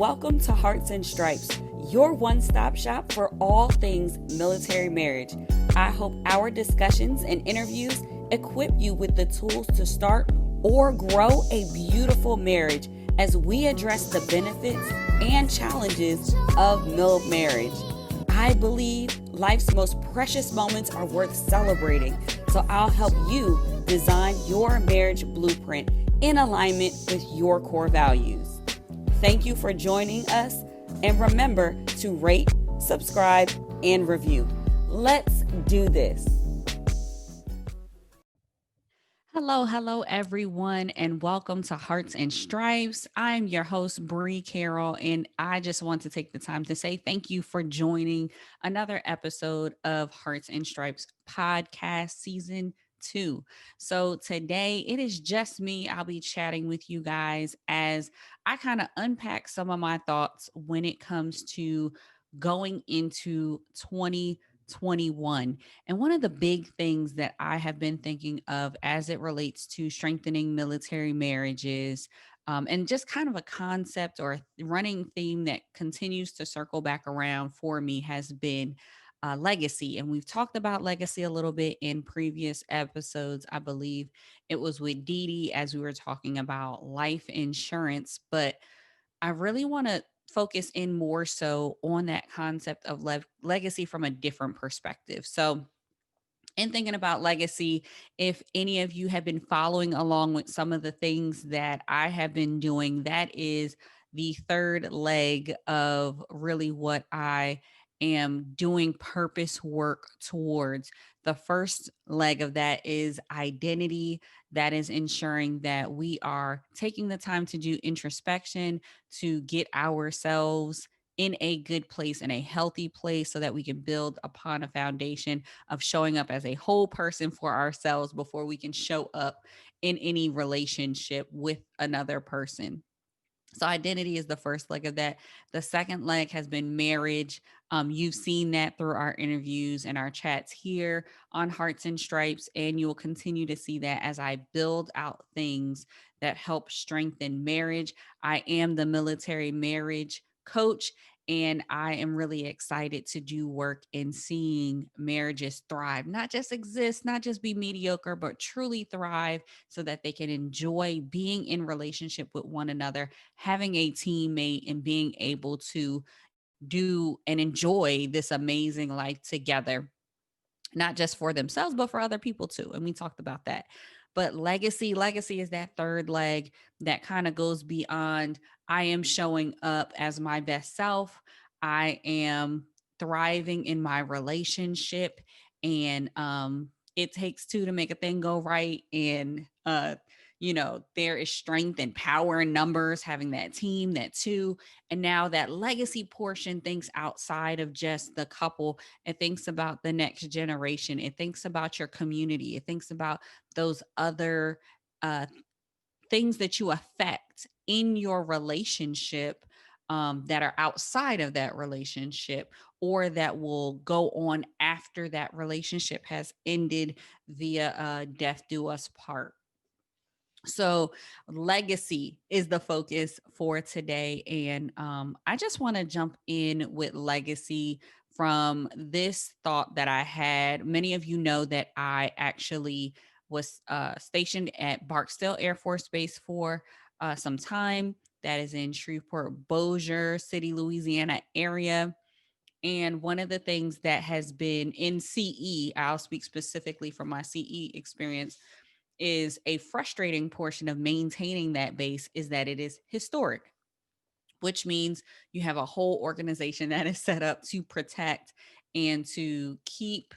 Welcome to Hearts and Stripes, your one-stop shop for all things military marriage. I hope our discussions and interviews equip you with the tools to start or grow a beautiful marriage as we address the benefits and challenges of MILF marriage. I believe life's most precious moments are worth celebrating, so I'll help you design your marriage blueprint in alignment with your core values. Thank you for joining us, and remember to rate, subscribe, and review. Let's do this. Hello, everyone, and welcome to Hearts and Stripes. I'm your host, Bree Carroll, and I just want to take the time to say thank you for joining another episode of Hearts and Stripes podcast season 2. So today it is just me. I'll be chatting with you guys as I kind of unpack some of my thoughts when it comes to going into 2021. And one of the big things that I have been thinking of as it relates to strengthening military marriages, and just kind of a concept or a running theme that continues to circle back around for me has been legacy. And we've talked about legacy a little bit in previous episodes. I believe it was with Dee Dee as we were talking about life insurance, but I really want to focus in more so on that concept of legacy from a different perspective. So, in thinking about legacy, if any of you have been following along with some of the things that I have been doing, that is the third leg of really what I am doing purpose work towards. The first leg of that is identity, that is ensuring that we are taking the time to do introspection, to get ourselves in a good place, in a healthy place, so that we can build upon a foundation of showing up as a whole person for ourselves before we can show up in any relationship with another person. So identity is the first leg of that. The second leg has been marriage. You've seen that through our interviews and our chats here on Hearts and Stripes, and you will continue to see that as I build out things that help strengthen marriage. I am the military marriage coach, and I am really excited to do work in seeing marriages thrive, not just exist, not just be mediocre, but truly thrive so that they can enjoy being in relationship with one another, having a teammate, and being able to do and enjoy this amazing life together, not just for themselves, but for other people too. And we talked about that. But legacy is that third leg that kind of goes beyond I am showing up as my best self. I am thriving in my relationship. And it takes two to make a thing go right. And there is strength and power in numbers, having that team, that two. And now that legacy portion thinks outside of just the couple. It thinks about the next generation. It thinks about your community. It thinks about those other uh, things that you affect in your relationship, that are outside of that relationship, or that will go on after that relationship has ended via death do us part. So, legacy is the focus for today. And I just want to jump in with legacy from this thought that I had. Many of you know that I actually was stationed at Barksdale Air Force Base for some time. That is in Shreveport, Bossier City, Louisiana area. And one of the things that has been in CE, I'll speak specifically from my CE experience, is a frustrating portion of maintaining that base is that it is historic, which means you have a whole organization that is set up to protect and to keep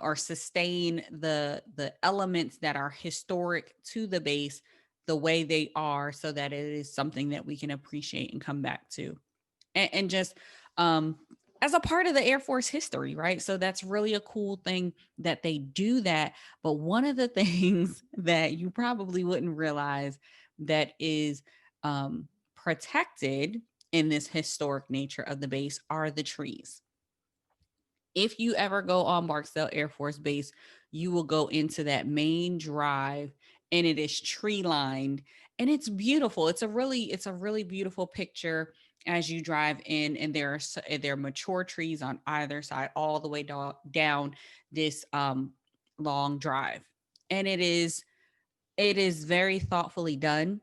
or sustain the elements that are historic to the base the way they are, so that it is something that we can appreciate and come back to, and just um, as a part of the Air Force history, right? So that's really a cool thing that they do that. But one of the things that you probably wouldn't realize that is protected in this historic nature of the base are the trees. If you ever go on Barksdale Air Force Base, you will go into that main drive, and it is tree lined. and it's beautiful. It's a really beautiful picture as you drive in, and there are mature trees on either side all the way down this long drive. And it is very thoughtfully done.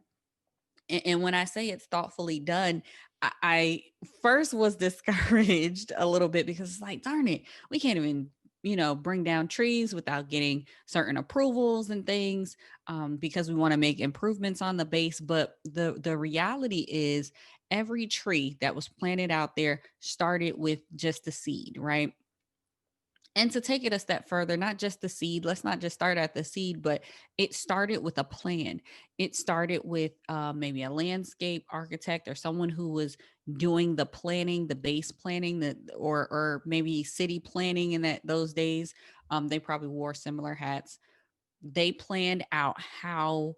And when I say it's thoughtfully done, I first was discouraged a little bit, because it's like, darn it, we can't even, bring down trees without getting certain approvals and things, because we want to make improvements on the base. But the reality is, every tree that was planted out there started with just a seed, right? And to take it a step further, not just the seed, let's not just start at the seed, but it started with a plan. It started with maybe a landscape architect or someone who was doing the planning, the base planning, or maybe city planning in those days. They probably wore similar hats. They planned out how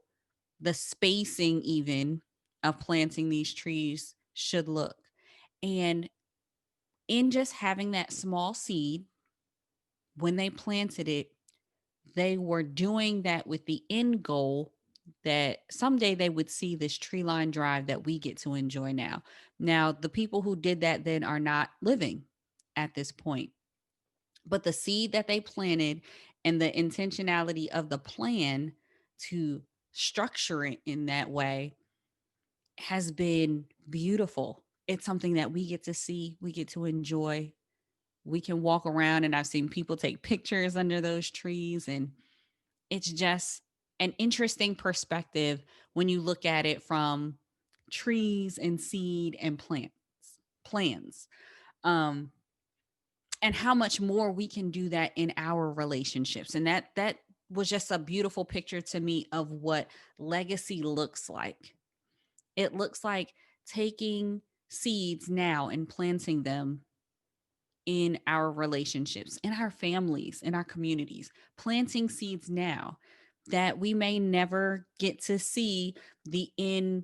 the spacing even of planting these trees should look. And in just having that small seed, when they planted it, they were doing that with the end goal that someday they would see this tree line drive that we get to enjoy now. Now, the people who did that then are not living at this point, but the seed that they planted and the intentionality of the plan to structure it in that way has been beautiful. It's something that we get to see, we get to enjoy. We can walk around, and I've seen people take pictures under those trees, and it's just an interesting perspective when you look at it from trees and seed and plans. Um, and how much more we can do that in our relationships. And that was just a beautiful picture to me of what legacy looks like. It looks like taking seeds now and planting them in our relationships, in our families, in our communities, planting seeds now that we may never get to see the end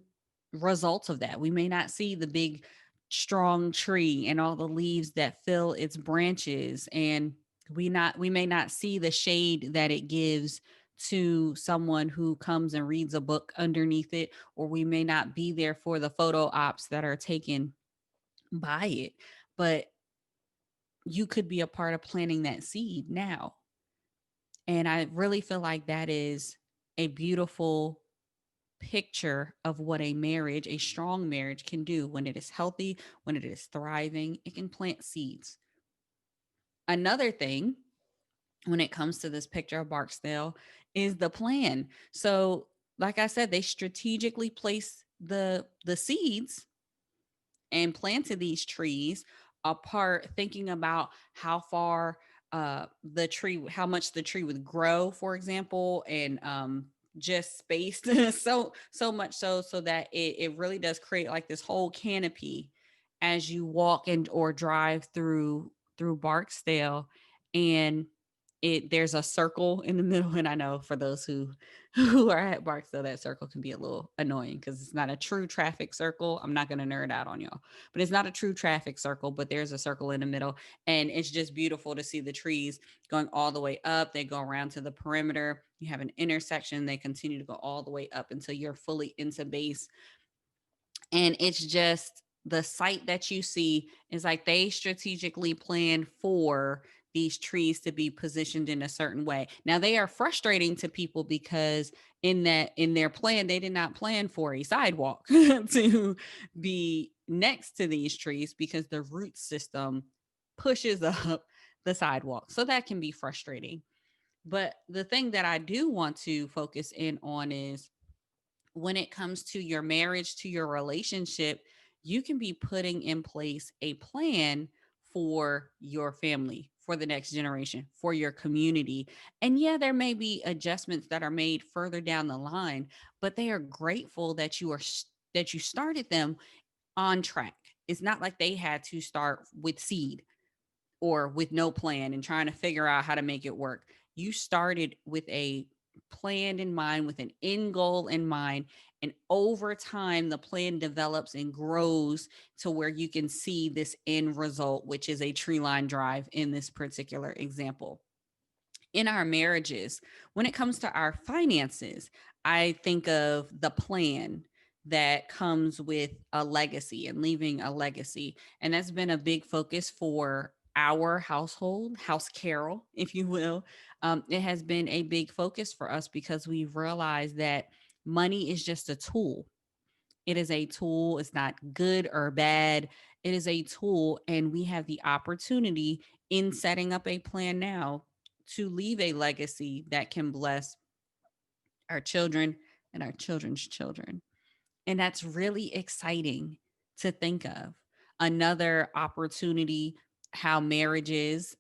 results of that. We may not see the big, strong tree and all the leaves that fill its branches, and we may not see the shade that it gives to someone who comes and reads a book underneath it, or we may not be there for the photo ops that are taken by it. But you could be a part of planting that seed now. And I really feel like that is a beautiful picture of what a marriage, a strong marriage, can do when it is healthy, when it is thriving. It can plant seeds. Another thing, when it comes to this picture of Barksdale, is the plan. So, like I said, they strategically place the seeds and planted these trees apart, thinking about how far the tree, how much the tree would grow, for example, and just spaced so much so that it really does create like this whole canopy as you walk and or drive through Barksdale. And there's a circle in the middle. And I know for those who are at Barksdale, that circle can be a little annoying because it's not a true traffic circle. I'm not going to nerd out on y'all, but it's not a true traffic circle, but there's a circle in the middle. And it's just beautiful to see the trees going all the way up. They go around to the perimeter. You have an intersection. They continue to go all the way up until you're fully into base. And it's just the site that you see is like they strategically planned for these trees to be positioned in a certain way. Now they are frustrating to people because in their plan they did not plan for a sidewalk to be next to these trees because the root system pushes up the sidewalk. So that can be frustrating. But the thing that I do want to focus in on is when it comes to your marriage, to your relationship, you can be putting in place a plan for your family, for the next generation, for your community. And yeah, there may be adjustments that are made further down the line, but they are grateful that that you started them on track. It's not like they had to start with seed or with no plan and trying to figure out how to make it work. You started with a plan in mind, with an end goal in mind. And over time, the plan develops and grows to where you can see this end result, which is a tree line drive in this particular example. In our marriages, when it comes to our finances, I think of the plan that comes with a legacy and leaving a legacy. And that's been a big focus for our household, House Carol, if you will. It has been a big focus for us because we've realized that money is just a tool. It is a tool. It's not good or bad. It is a tool. And we have the opportunity in setting up a plan now to leave a legacy that can bless our children and our children's children. And that's really exciting to think of. Another opportunity how marriages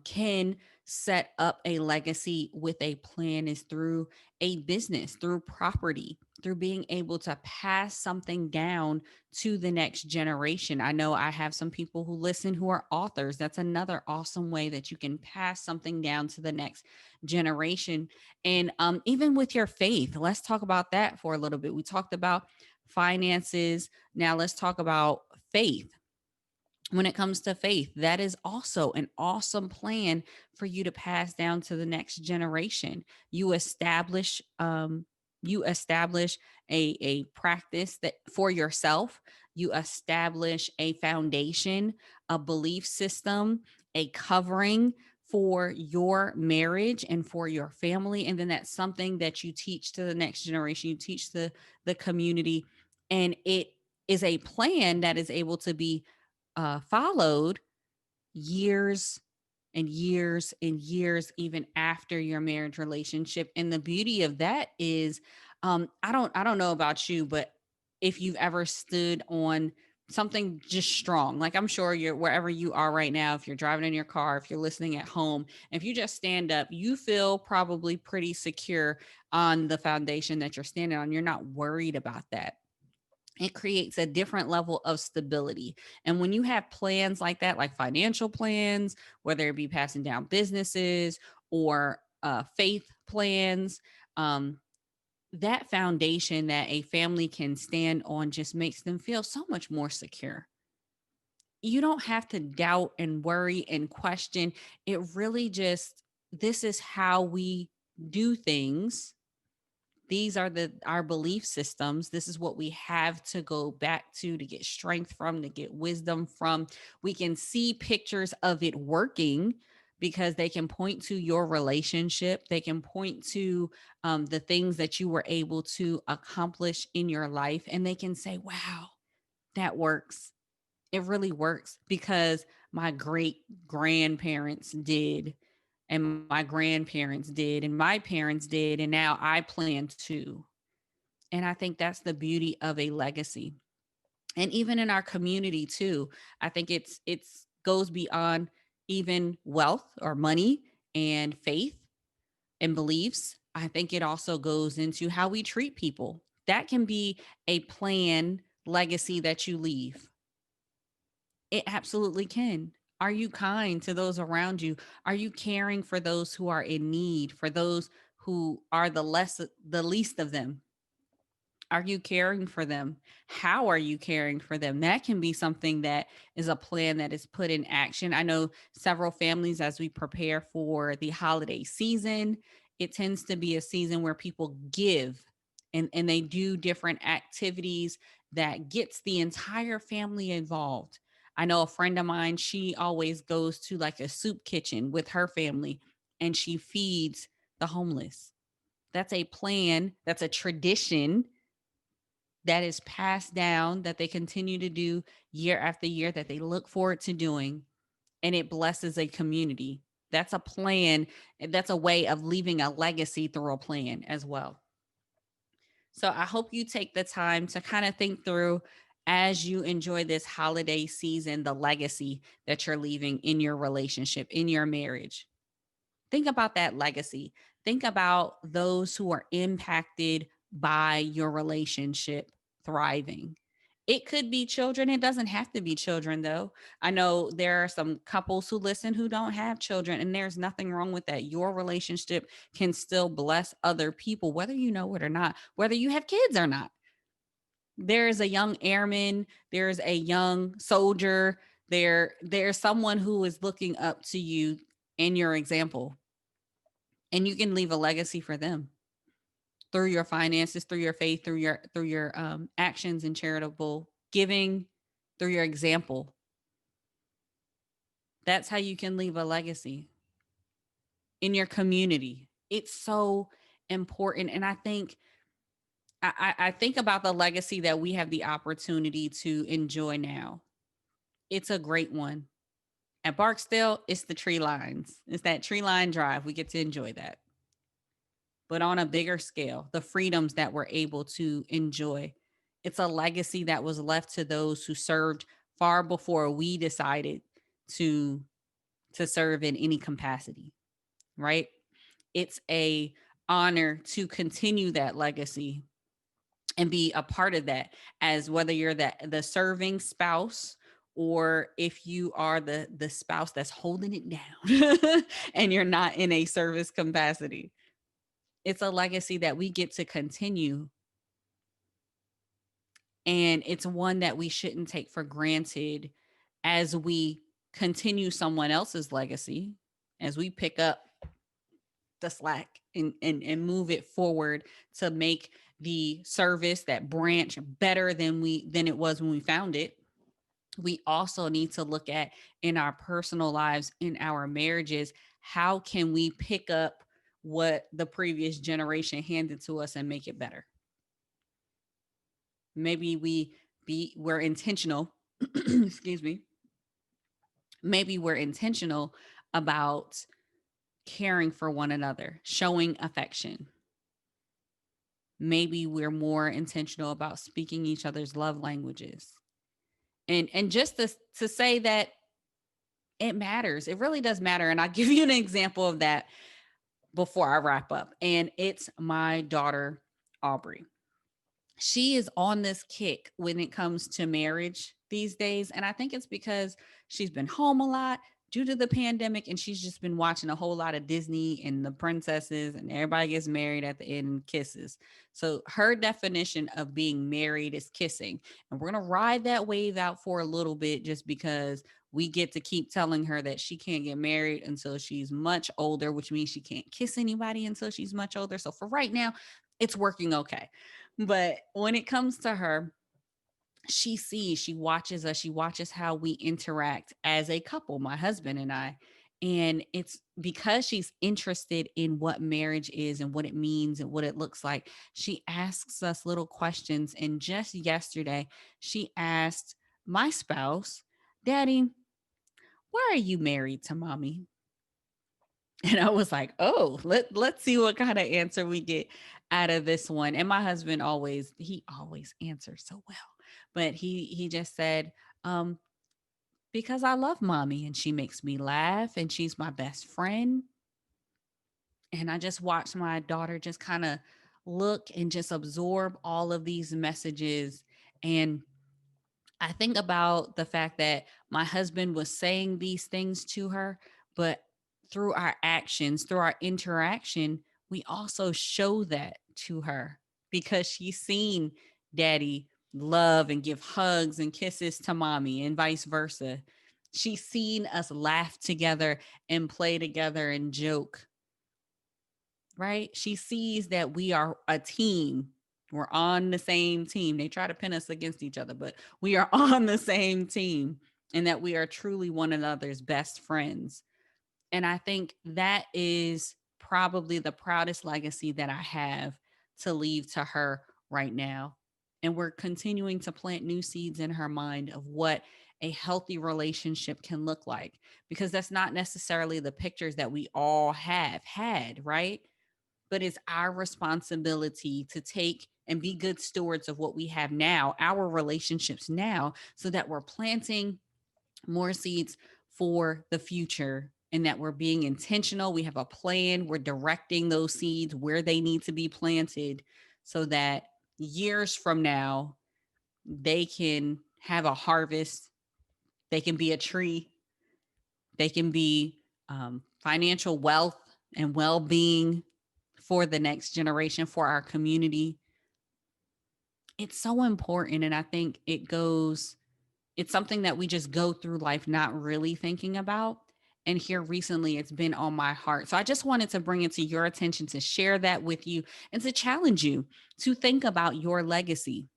can set up a legacy with a plan is through a business, through property, through being able to pass something down to the next generation. I know I have some people who listen who are authors. That's another awesome way that you can pass something down to the next generation. And even with your faith, let's talk about that for a little bit. We talked about finances. Now let's talk about faith. When it comes to faith, that is also an awesome plan for you to pass down to the next generation. You establish a practice that for yourself. You establish a foundation, a belief system, a covering for your marriage and for your family. And then that's something that you teach to the next generation. You teach the community. And it is a plan that is able to be followed years and years and years, even after your marriage relationship. And the beauty of that is, I don't know about you, but if you've ever stood on something just strong, like I'm sure you're wherever you are right now, if you're driving in your car, if you're listening at home, if you just stand up, you feel probably pretty secure on the foundation that you're standing on. You're not worried about that. It creates a different level of stability. And when you have plans like that, like financial plans, whether it be passing down businesses or faith plans, um, that foundation that a family can stand on just makes them feel so much more secure. You don't have to doubt and worry and question. It really just, this is how we do things. These are the our belief systems. This is what we have to go back to get strength from, to get wisdom from. We can see pictures of it working because they can point to your relationship. They can point to the things that you were able to accomplish in your life, and they can say, wow, that works. It really works because my great grandparents did, and my grandparents did, and my parents did, and now I plan to. And I think that's the beauty of a legacy. And even in our community too, I think it's goes beyond even wealth or money and faith and beliefs. I think it also goes into how we treat people. That can be a plan legacy that you leave. It absolutely can. Are you kind to those around you? Are you caring for those who are in need, for those who are the least of them? Are you caring for them? How are you caring for them? That can be something that is a plan that is put in action. I know several families, as we prepare for the holiday season, it tends to be a season where people give and they do different activities that gets the entire family involved. I know a friend of mine, she always goes to like a soup kitchen with her family and she feeds the homeless. That's a plan, that's a tradition that is passed down that they continue to do year after year that they look forward to doing, and it blesses a community. That's a plan. That's a way of leaving a legacy through a plan as well. So I hope you take the time to kind of think through as you enjoy this holiday season, the legacy that you're leaving in your relationship, in your marriage. Think about that legacy. Think about those who are impacted by your relationship thriving. It could be children. It doesn't have to be children, though. I know there are some couples who listen who don't have children, and there's nothing wrong with that. Your relationship can still bless other people, whether you know it or not, whether you have kids or not. There's a young airman, there's a young soldier, there's someone who is looking up to you in your example, and you can leave a legacy for them. through your finances, through your faith, through your actions and charitable giving, through your example. That's how you can leave a legacy in your community. It's so important. And I think I think about the legacy that we have the opportunity to enjoy now. It's a great one. At Barksdale, it's the tree lines. It's that tree line drive. We get to enjoy that. But on a bigger scale, the freedoms that we're able to enjoy. It's a legacy that was left to those who served far before we decided to to serve in any capacity, right? It's a honor to continue that legacy and be a part of that, as whether you're the serving spouse or if you are the spouse that's holding it down and you're not in a service capacity. It's a legacy that we get to continue, and it's one that we shouldn't take for granted as we continue someone else's legacy, as we pick up the slack and move it forward to make the service, that branch, better than it was when we found it. We also need to look at, in our personal lives, in our marriages, how can we pick up what the previous generation handed to us and make it better. Maybe we're intentional excuse me, maybe we're intentional about caring for one another, showing affection. Maybe we're more intentional about speaking each other's love languages. And just to say that it matters. It really does matter. And I'll give you an example of that before I wrap up. And it's my daughter, Aubrey. She is on this kick when it comes to marriage these days. And I think it's because she's been home a lot due to the pandemic, and she's just been watching a whole lot of Disney and the princesses, and everybody gets married at the end and kisses. So her definition of being married is kissing. And we're going to ride that wave out for a little bit, just because we get to keep telling her that she can't get married until she's much older, which means she can't kiss anybody until she's much older. So for right now, it's working okay. But when it comes to her, she sees, she watches us, she watches how we interact as a couple, my husband and I. And it's because she's interested in what marriage is and what it means and what it looks like. She asks us little questions. And just yesterday, she asked my spouse, Daddy, why are you married to mommy? And I was like, oh, let's see what kind of answer we get out of this one. And my husband he always answers so well. But he just said, um, because I love mommy and she makes me laugh and she's my best friend. And I just watched my daughter just kind of look and just absorb all of these messages. And I think about the fact that my husband was saying these things to her, but through our actions, through our interaction, we also show that to her, because she's seen daddy love and give hugs and kisses to mommy and vice versa. She's seen us laugh together and play together and joke, right? She sees that we are a team. We're on the same team. They try to pin us against each other, but we are on the same team, and that we are truly one another's best friends. And I think that is probably the proudest legacy that I have to leave to her right now. And we're continuing to plant new seeds in her mind of what a healthy relationship can look like, because that's not necessarily the pictures that we all have had, right? But it's our responsibility to take and be good stewards of what we have now, our relationships now, so that we're planting more seeds for the future, and that we're being intentional. We have a plan. We're directing those seeds where they need to be planted, so that years from now, they can have a harvest. They can be a tree. They can be financial wealth and well being for the next generation, for our community. It's so important. And I think it's something that we just go through life not really thinking about. And here recently, it's been on my heart. So I just wanted to bring it to your attention to share that with you and to challenge you to think about your legacy.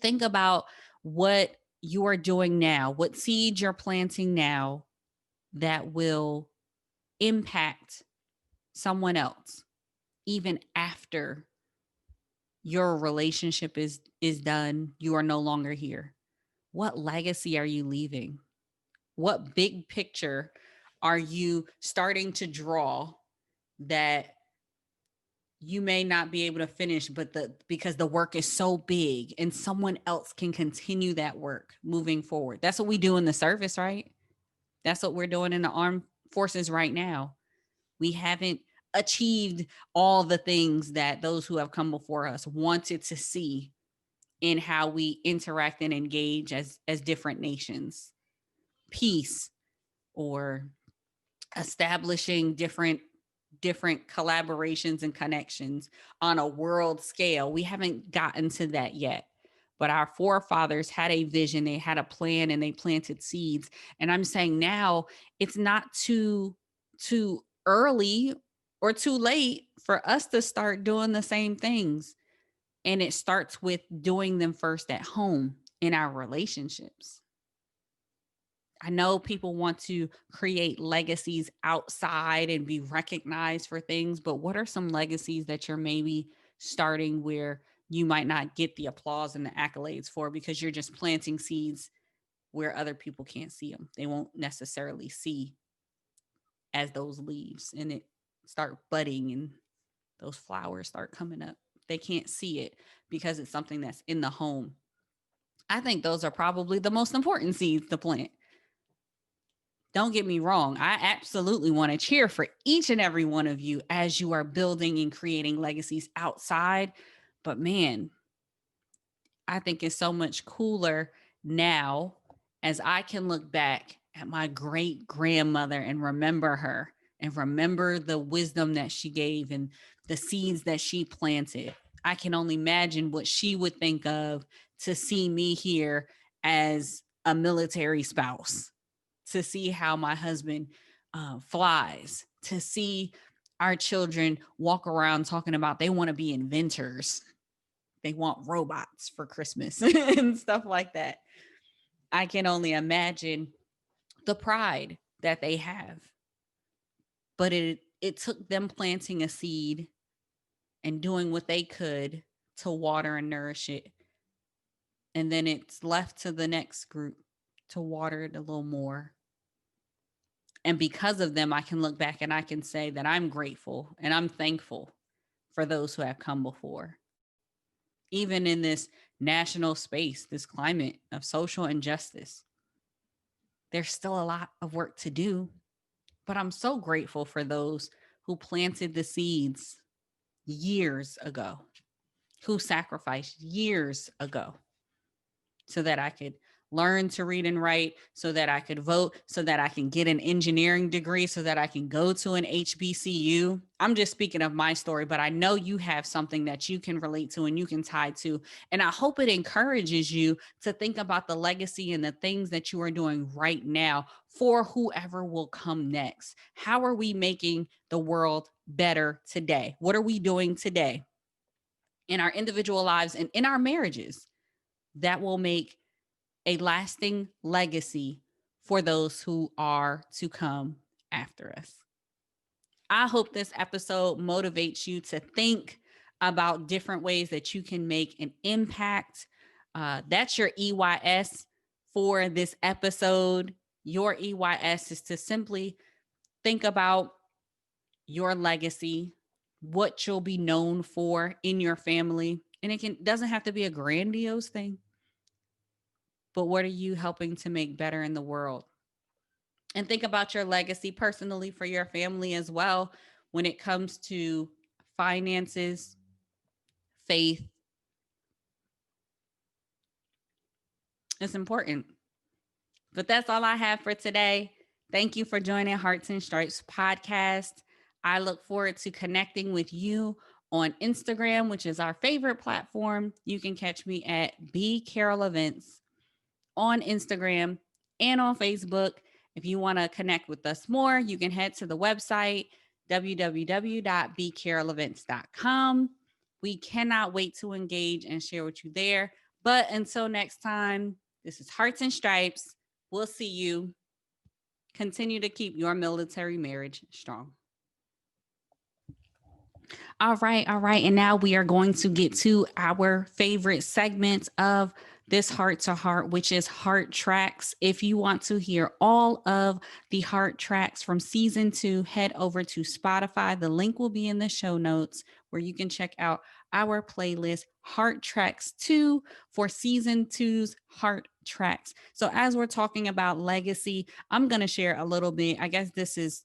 Think about what you are doing now, what seeds you're planting now that will impact someone else even after your relationship is done, you are no longer here. What legacy are you leaving? What big picture are you starting to draw that you may not be able to finish, but because the work is so big and someone else can continue that work moving forward? That's what we do in the service, right? That's what we're doing in the armed forces right now. We haven't achieved all the things that those who have come before us wanted to see in how we interact and engage as different nations. Peace, or establishing different collaborations and connections on a world scale. We haven't gotten to that yet. But our forefathers had a vision, they had a plan, and they planted seeds. And I'm saying now it's not too early or too late for us to start doing the same things. And it starts with doing them first at home in our relationships. I know people want to create legacies outside and be recognized for things, but what are some legacies that you're maybe starting where you might not get the applause and the accolades for because you're just planting seeds where other people can't see them? They won't necessarily see as those leaves and it start budding and those flowers start coming up. They can't see it because it's something that's in the home. I think those are probably the most important seeds to plant. Don't get me wrong. I absolutely want to cheer for each and every one of you as you are building and creating legacies outside. But man, I think it's so much cooler now as I can look back at my great grandmother and remember her and remember the wisdom that she gave and the seeds that she planted. I can only imagine what she would think of to see me here as a military spouse, to see how my husband flies, to see our children walk around talking about they want to be inventors, they want robots for Christmas and stuff like that. I can only imagine the pride that they have. But it took them planting a seed and doing what they could to water and nourish it. And then it's left to the next group to water it a little more. And because of them, I can look back and I can say that I'm grateful and I'm thankful for those who have come before. Even in this national space, this climate of social injustice, there's still a lot of work to do. But I'm so grateful for those who planted the seeds years ago, who sacrificed years ago so that I could learn to read and write, so that I could vote, so that I can get an engineering degree, so that I can go to an HBCU. I'm just speaking of my story, but I know you have something that you can relate to and you can tie to. And I hope it encourages you to think about the legacy and the things that you are doing right now for whoever will come next. How are we making the world better today? What are we doing today in our individual lives and in our marriages that will make a lasting legacy for those who are to come after us? I hope this episode motivates you to think about different ways that you can make an impact. That's your EYS for this episode. Your EYS is to simply think about your legacy, what you'll be known for in your family. And doesn't have to be a grandiose thing, but what are you helping to make better in the world? And think about your legacy personally for your family as well when it comes to finances, faith. It's important. But that's all I have for today. Thank you for joining Hearts and Stripes podcast. I look forward to connecting with you on Instagram, which is our favorite platform. You can catch me at B Carol Events on Instagram and on Facebook. If you want to connect with us more, you can head to the website, www.bcarolevents.com. We cannot wait to engage and share with you there. But until next time, this is Hearts and Stripes. We'll see you. Continue to keep your military marriage strong. All right, all right. And now we are going to get to our favorite segment of this Heart to Heart, which is Heart Tracks. If you want to hear all of the Heart Tracks from season 2, head over to Spotify. The link will be in the show notes where you can check out our playlist, Heart Tracks 2, for season 2's Heart Tracks. So as we're talking about legacy, I'm going to share a little bit. I guess this is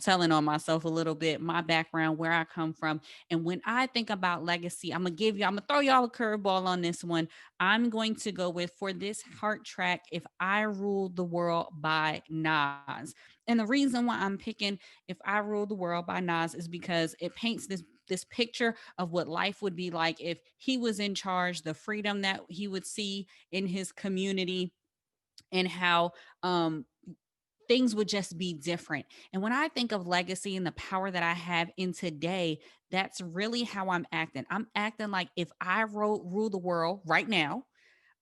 telling on myself a little bit, my background, where I come from. And when I think about legacy, I'm going to throw y'all a curveball on this one. I'm going to go with, for this Heart track, If I Ruled the World by Nas. And the reason why I'm picking If I Ruled the World by Nas is because it paints this picture of what life would be like if he was in charge, the freedom that he would see in his community, and how things would just be different. And when I think of legacy and the power that I have in today, that's really how I'm acting. I'm acting like if I rule the world right now,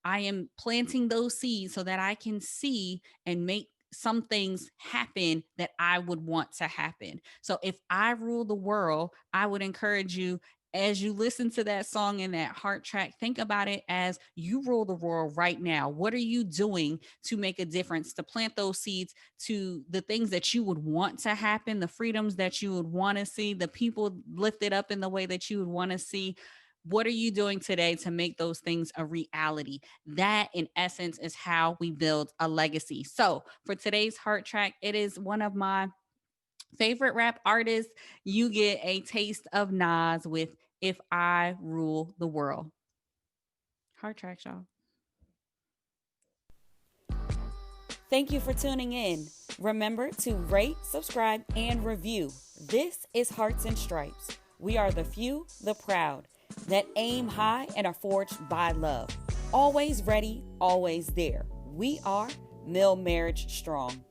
I am planting those seeds so that I can see and make some things happen that I would want to happen. So if I rule the world, I would encourage you, as you listen to that song and that Heart track, think about it as you rule the world right now. What are you doing to make a difference, to plant those seeds to the things that you would want to happen, the freedoms that you would want to see, the people lifted up in the way that you would want to see? What are you doing today to make those things a reality? That, in essence, is how we build a legacy. So for today's Heart track, it is one of my favorite rap artists. You get a taste of Nas with If I Rule the World. Heart track, y'all. Thank you for tuning in. Remember to rate, subscribe, and review. This is Hearts and Stripes. We are the few, the proud, that aim high and are forged by love. Always ready, always there. We are Mill Marriage Strong.